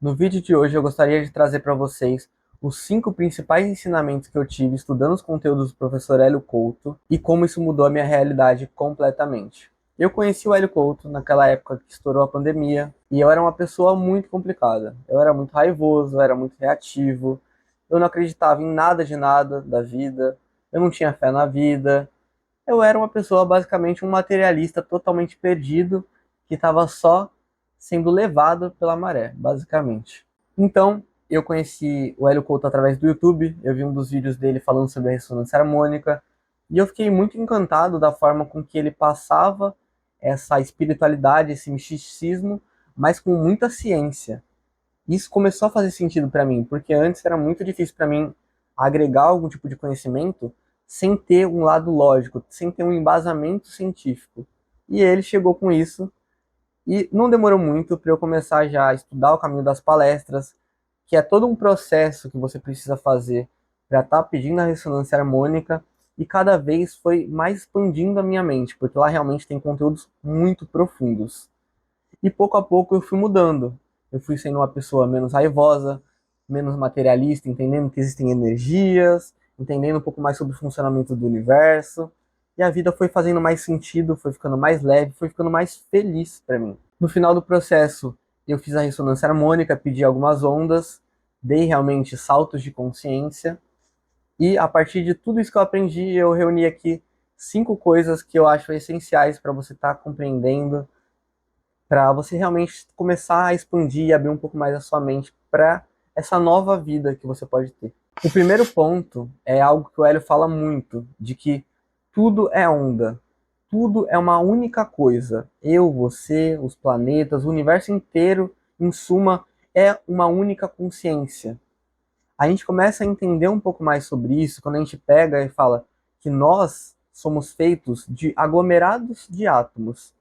No vídeo de hoje eu gostaria de trazer para vocês os 5 principais ensinamentos que eu tive estudando os conteúdos do professor Hélio Couto e como isso mudou a minha realidade completamente. Eu conheci o Hélio Couto naquela época que estourou a pandemia e eu era uma pessoa muito complicada. Eu era muito raivoso, eu era muito reativo, eu não acreditava em nada de nada da vida, eu não tinha fé na vida. Eu era uma pessoa, basicamente, um materialista totalmente perdido, que estava só sendo levado pela maré, basicamente. Então, eu conheci o Hélio Couto através do YouTube, eu vi um dos vídeos dele falando sobre a ressonância harmônica, e eu fiquei muito encantado da forma com que ele passava essa espiritualidade, esse misticismo, mas com muita ciência. Isso começou a fazer sentido para mim, porque antes era muito difícil para mim agregar algum tipo de conhecimento sem ter um lado lógico, sem ter um embasamento científico. E ele chegou com isso e não demorou muito para eu começar já a estudar o caminho das palestras, que é todo um processo que você precisa fazer para estar pedindo a ressonância harmônica, e cada vez foi mais expandindo a minha mente, porque lá realmente tem conteúdos muito profundos. E pouco a pouco eu fui mudando. Eu fui sendo uma pessoa menos raivosa, menos materialista, entendendo que existem energias, entendendo um pouco mais sobre o funcionamento do universo. E a vida foi fazendo mais sentido, foi ficando mais leve, foi ficando mais feliz para mim. No final do processo, eu fiz a ressonância harmônica, pedi algumas ondas, dei realmente saltos de consciência. E a partir de tudo isso que eu aprendi, eu reuni aqui 5 coisas que eu acho essenciais para você estar compreendendo, para você realmente começar a expandir e abrir um pouco mais a sua mente para essa nova vida que você pode ter. O primeiro ponto é algo que o Hélio fala muito, de que tudo é onda, tudo é uma única coisa. Eu, você, os planetas, o universo inteiro, em suma, é uma única consciência. A gente começa a entender um pouco mais sobre isso quando a gente pega e fala que nós somos feitos de aglomerados de átomos.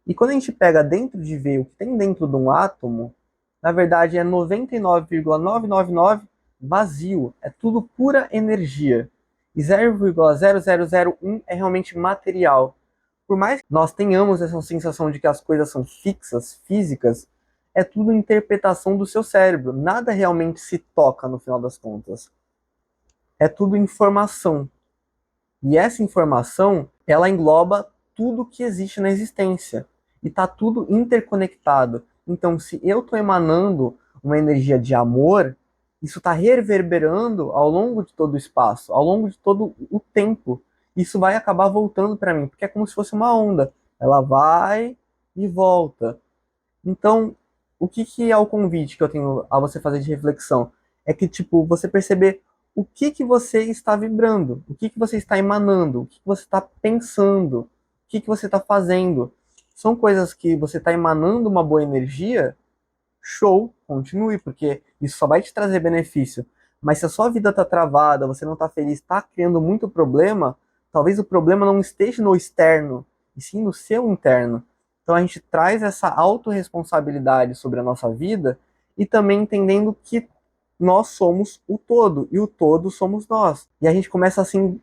E quando a gente pega dentro de ver o que tem dentro de um átomo, na verdade é 99,999 vazio, é tudo pura energia. E 0,0001 é realmente material. Por mais que nós tenhamos essa sensação de que as coisas são fixas, físicas, é tudo interpretação do seu cérebro. Nada realmente se toca no final das contas. É tudo informação. E essa informação, ela engloba tudo que existe na existência. E está tudo interconectado. Então, se eu estou emanando uma energia de amor, isso está reverberando ao longo de todo o espaço, ao longo de todo o tempo. Isso vai acabar voltando para mim, porque é como se fosse uma onda. Ela vai e volta. Então, o que, que é o convite que eu tenho a você fazer de reflexão? É que, tipo, você perceber o que você está vibrando, o que você está emanando, o que você está pensando, o que você está fazendo. São coisas que você está emanando uma boa energia, show, continue, porque isso só vai te trazer benefício. Mas se a sua vida está travada, você não está feliz, está criando muito problema, talvez o problema não esteja no externo, e sim no seu interno. Então a gente traz essa autorresponsabilidade sobre a nossa vida e também entendendo que nós somos o todo e o todo somos nós. E a gente começa assim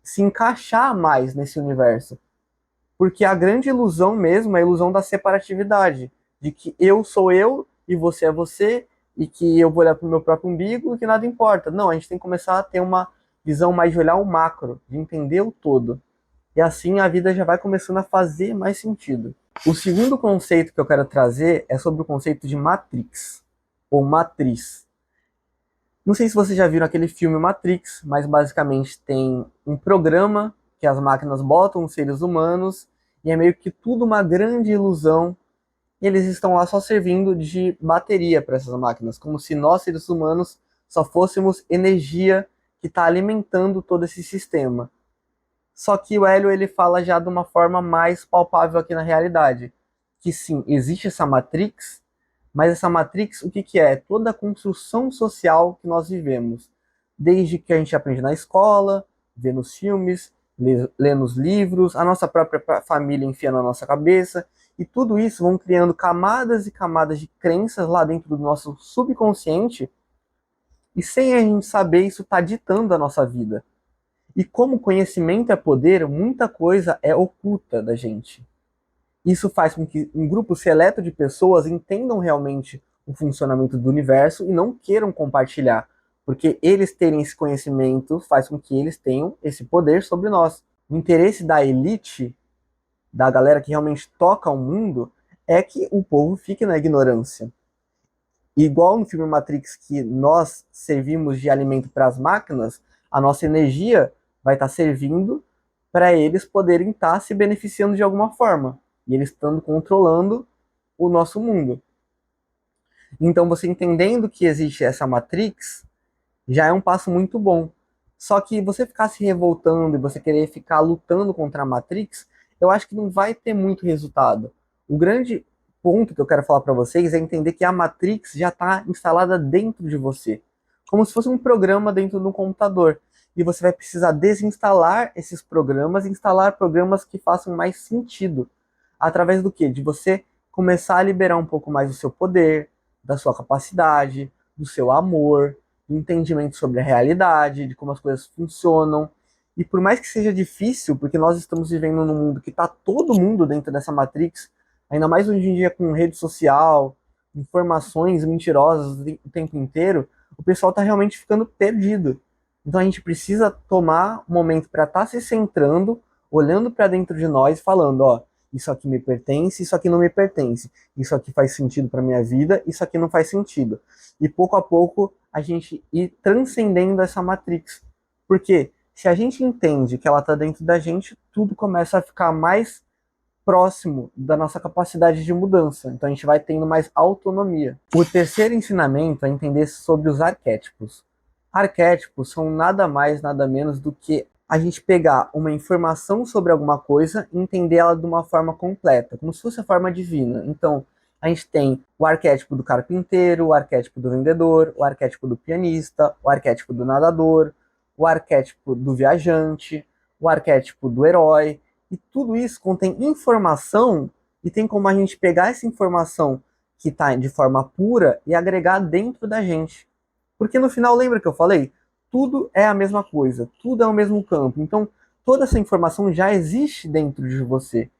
se encaixar mais nesse universo. Porque a grande ilusão mesmo é a ilusão da separatividade, de que eu sou eu e você é você, e que eu vou olhar para o meu próprio umbigo e que nada importa. Não, a gente tem que começar a ter uma visão mais de olhar o macro, de entender o todo. E assim a vida já vai começando a fazer mais sentido. O segundo conceito que eu quero trazer é sobre o conceito de Matrix, ou matriz. Não sei se vocês já viram aquele filme Matrix, mas basicamente tem um programa que as máquinas botam os seres humanos e é meio que tudo uma grande ilusão. E eles estão lá só servindo de bateria para essas máquinas, como se nós, seres humanos, só fôssemos energia que está alimentando todo esse sistema. Só que o Hélio ele fala já de uma forma mais palpável aqui na realidade, que sim, existe essa Matrix, mas essa Matrix, o que que é? Toda a construção social que nós vivemos. Desde que a gente aprende na escola, vê nos filmes, lê nos livros, a nossa própria família enfia na nossa cabeça, e tudo isso vão criando camadas e camadas de crenças lá dentro do nosso subconsciente, e sem a gente saber, isso está ditando a nossa vida. E como conhecimento é poder, muita coisa é oculta da gente. Isso faz com que um grupo seleto de pessoas entendam realmente o funcionamento do universo e não queiram compartilhar, porque eles terem esse conhecimento faz com que eles tenham esse poder sobre nós. O interesse da elite, da galera que realmente toca o mundo, é que o povo fique na ignorância. Igual no filme Matrix, que nós servimos de alimento para as máquinas, a nossa energia vai estar servindo para eles poderem estar se beneficiando de alguma forma. E eles estando controlando o nosso mundo. Então, você entendendo que existe essa Matrix, já é um passo muito bom. Só que você ficar se revoltando e você querer ficar lutando contra a Matrix, eu acho que não vai ter muito resultado. O grande ponto que eu quero falar para vocês é entender que a Matrix já está instalada dentro de você, como se fosse um programa dentro do computador. E você vai precisar desinstalar esses programas e instalar programas que façam mais sentido. Através do quê? De você começar a liberar um pouco mais do seu poder, da sua capacidade, do seu amor, do entendimento sobre a realidade, de como as coisas funcionam. E por mais que seja difícil, porque nós estamos vivendo num mundo que está todo mundo dentro dessa Matrix, ainda mais hoje em dia com rede social, informações mentirosas o tempo inteiro, o pessoal está realmente ficando perdido. Então a gente precisa tomar um momento para estar se centrando, olhando para dentro de nós e falando, ó, isso aqui me pertence, isso aqui não me pertence, isso aqui faz sentido para minha vida, isso aqui não faz sentido. E pouco a pouco a gente ir transcendendo essa matrix. Porque se a gente entende que ela está dentro da gente, tudo começa a ficar mais próximo da nossa capacidade de mudança. Então a gente vai tendo mais autonomia. O terceiro ensinamento é entender sobre os arquétipos. Arquétipos são nada mais, nada menos do que a gente pegar uma informação sobre alguma coisa e entender ela de uma forma completa, como se fosse a forma divina. Então, a gente tem o arquétipo do carpinteiro, o arquétipo do vendedor, o arquétipo do pianista, o arquétipo do nadador, o arquétipo do viajante, o arquétipo do herói. E tudo isso contém informação e tem como a gente pegar essa informação que está de forma pura e agregar dentro da gente. Porque no final, lembra que eu falei? Tudo é a mesma coisa, tudo é o mesmo campo. Então, toda essa informação já existe dentro de você.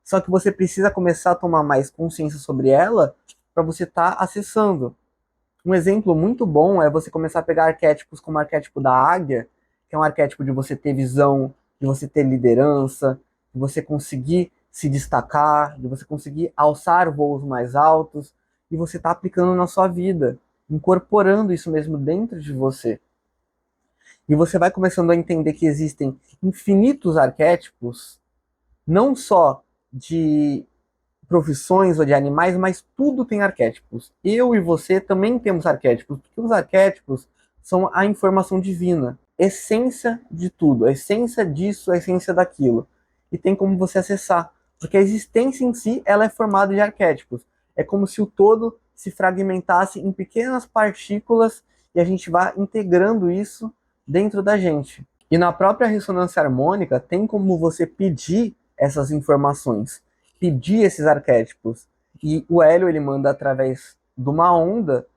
Só que você precisa começar a tomar mais consciência sobre ela para você estar acessando. Um exemplo muito bom é você começar a pegar arquétipos como o arquétipo da águia, que é um arquétipo de você ter visão, de você ter liderança, de você conseguir se destacar, de você conseguir alçar voos mais altos, e você está aplicando na sua vida, incorporando isso mesmo dentro de você. E você vai começando a entender que existem infinitos arquétipos, não só de profissões ou de animais, mas tudo tem arquétipos. Eu e você também temos arquétipos, porque os arquétipos são a informação divina, essência de tudo, a essência disso, a essência daquilo. E tem como você acessar, porque a existência em si, ela é formada de arquétipos. É como se o todo se fragmentasse em pequenas partículas e a gente vai integrando isso dentro da gente. E na própria ressonância harmônica tem como você pedir essas informações, pedir esses arquétipos. E o Hélio ele manda através de uma onda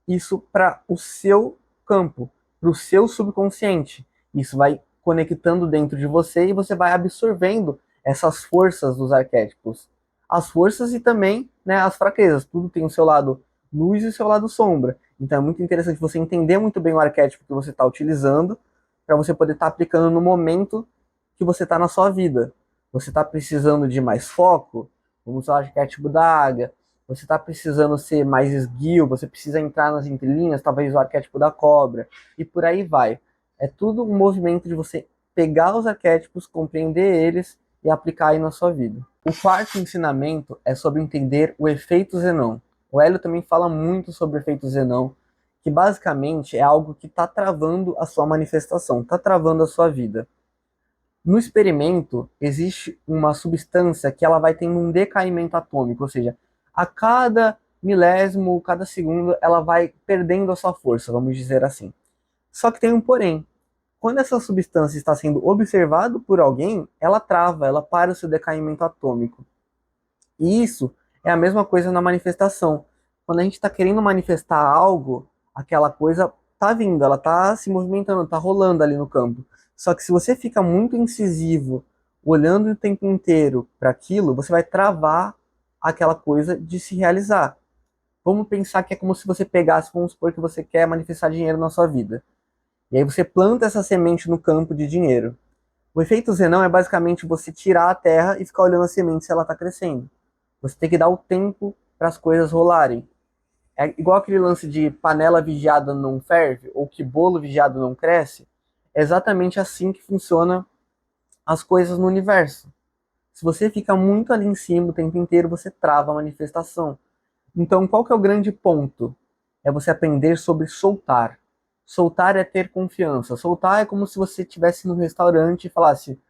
isso para o seu campo, para o seu subconsciente. Isso vai conectando dentro de você e você vai absorvendo essas forças dos arquétipos. As forças e também, né, as fraquezas. Tudo tem o seu lado luz e o seu lado sombra. Então é muito interessante você entender muito bem o arquétipo que você está utilizando para você poder estar aplicando no momento que você está na sua vida. Você está precisando de mais foco? Vamos usar o arquétipo da águia. Você está precisando ser mais esguio, você precisa entrar nas entrelinhas, talvez o arquétipo da cobra, e por aí vai. É tudo um movimento de você pegar os arquétipos, compreender eles e aplicar aí na sua vida. O quarto ensinamento é sobre entender o efeito Zenão. O Hélio também fala muito sobre o efeito Zenão, que basicamente é algo que está travando a sua manifestação, está travando a sua vida. No experimento, existe uma substância que ela vai tendo um decaimento atômico, ou seja, a cada milésimo, cada segundo, ela vai perdendo a sua força, vamos dizer assim. Só que tem um porém. Quando essa substância está sendo observada por alguém, ela trava, ela para o seu decaimento atômico. E isso é a mesma coisa na manifestação. Quando a gente está querendo manifestar algo, aquela coisa está vindo, ela está se movimentando, está rolando ali no campo. Só que se você fica muito incisivo, olhando o tempo inteiro para aquilo, você vai travar aquela coisa de se realizar. Vamos pensar que é como se você pegasse, vamos supor que você quer manifestar dinheiro na sua vida. E aí você planta essa semente no campo de dinheiro. O efeito Zenão é basicamente você tirar a terra e ficar olhando a semente se ela está crescendo. Você tem que dar o tempo para as coisas rolarem. É igual aquele lance de panela vigiada não ferve, ou que bolo vigiado não cresce. É exatamente assim que funciona as coisas no universo. Se você fica muito ali em cima o tempo inteiro, você trava a manifestação. Então, qual que é o grande ponto? É você aprender sobre soltar. Soltar é ter confiança. Soltar é como se você estivesse no restaurante e falasse: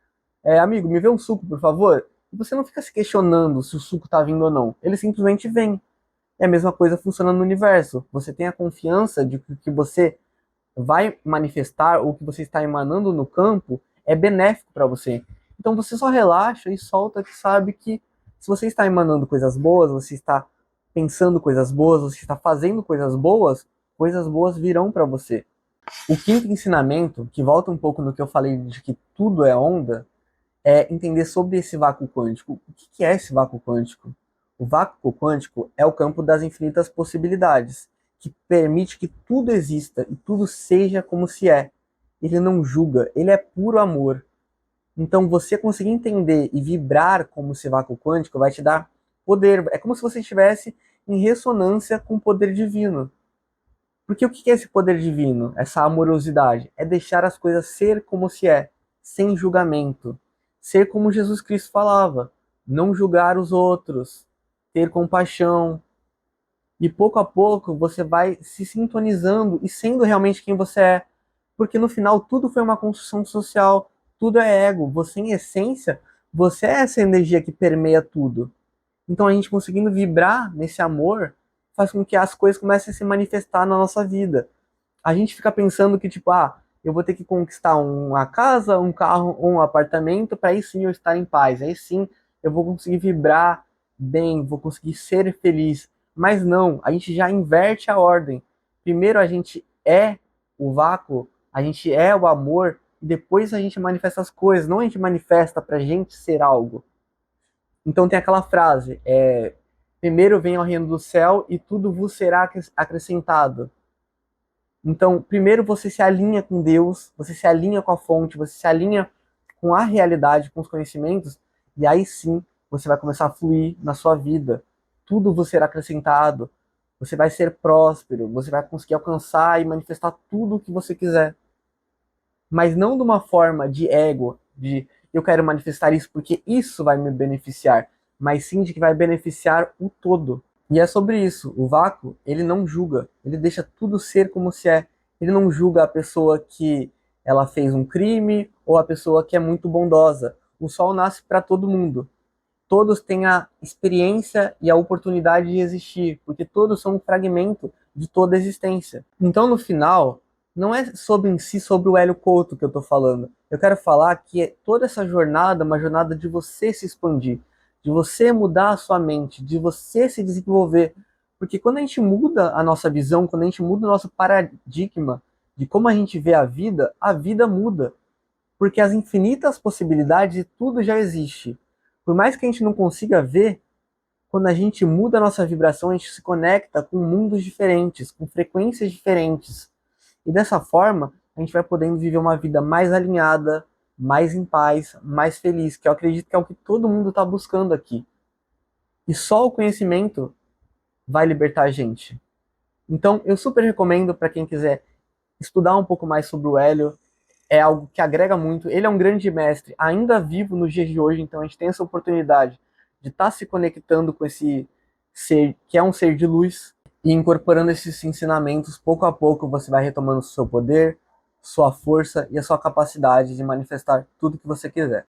amigo, me vê um suco, por favor. E você não fica se questionando se o suco está vindo ou não. Ele simplesmente vem. É a mesma coisa funcionando no universo. Você tem a confiança de que o que você vai manifestar ou o que você está emanando no campo é benéfico para você. Então você só relaxa e solta, que sabe que se você está emanando coisas boas, você está pensando coisas boas, você está fazendo coisas boas virão para você. O quinto ensinamento, que volta um pouco no que eu falei de que tudo é onda, é entender sobre esse vácuo quântico. O que é esse vácuo quântico? O vácuo quântico é o campo das infinitas possibilidades, que permite que tudo exista e tudo seja como se é. Ele não julga, ele é puro amor. Então, você conseguir entender e vibrar como esse vácuo quântico vai te dar poder. É como se você estivesse em ressonância com o poder divino. Porque o que é esse poder divino? Essa amorosidade? É deixar as coisas ser como se é, sem julgamento. Ser como Jesus Cristo falava, não julgar os outros, ter compaixão. E pouco a pouco você vai se sintonizando e sendo realmente quem você é. Porque no final tudo foi uma construção social, tudo é ego. Você, em essência, você é essa energia que permeia tudo. Então a gente conseguindo vibrar nesse amor faz com que as coisas comecem a se manifestar na nossa vida. A gente fica pensando que, tipo, eu vou ter que conquistar uma casa, um carro ou um apartamento para aí sim eu estar em paz. Aí sim eu vou conseguir vibrar bem, vou conseguir ser feliz. Mas não, a gente já inverte a ordem. Primeiro a gente é o vácuo, a gente é o amor, e depois a gente manifesta as coisas, não a gente manifesta pra gente ser algo. Então tem aquela frase, primeiro vem ao reino do céu e tudo vos será acrescentado. Então, primeiro você se alinha com Deus, você se alinha com a fonte, você se alinha com a realidade, com os conhecimentos, e aí sim você vai começar a fluir na sua vida. Tudo vos será acrescentado, você vai ser próspero, você vai conseguir alcançar e manifestar tudo o que você quiser. Mas não de uma forma de ego, de eu quero manifestar isso porque isso vai me beneficiar, mas sim de que vai beneficiar o todo. E é sobre isso. O vácuo, ele não julga, ele deixa tudo ser como se é. Ele não julga a pessoa que ela fez um crime ou a pessoa que é muito bondosa. O sol nasce para todo mundo. Todos têm a experiência e a oportunidade de existir, porque todos são um fragmento de toda a existência. Então, no final, não é sobre em si sobre o Hélio Couto que eu estou falando. Eu quero falar que toda essa jornada é uma jornada de você se expandir, de você mudar a sua mente, de você se desenvolver. Porque quando a gente muda a nossa visão, quando a gente muda o nosso paradigma de como a gente vê a vida muda. Porque as infinitas possibilidades, tudo já existe. Por mais que a gente não consiga ver, quando a gente muda a nossa vibração, a gente se conecta com mundos diferentes, com frequências diferentes. E dessa forma, a gente vai podendo viver uma vida mais alinhada, mais em paz, mais feliz, que eu acredito que é o que todo mundo está buscando aqui. E só o conhecimento vai libertar a gente. Então, eu super recomendo para quem quiser estudar um pouco mais sobre o Hélio. É algo que agrega muito. Ele é um grande mestre, ainda vivo nos dias de hoje, então a gente tem essa oportunidade de estar se conectando com esse ser, que é um ser de luz, e incorporando esses ensinamentos, pouco a pouco você vai retomando o seu poder, sua força e a sua capacidade de manifestar tudo que você quiser.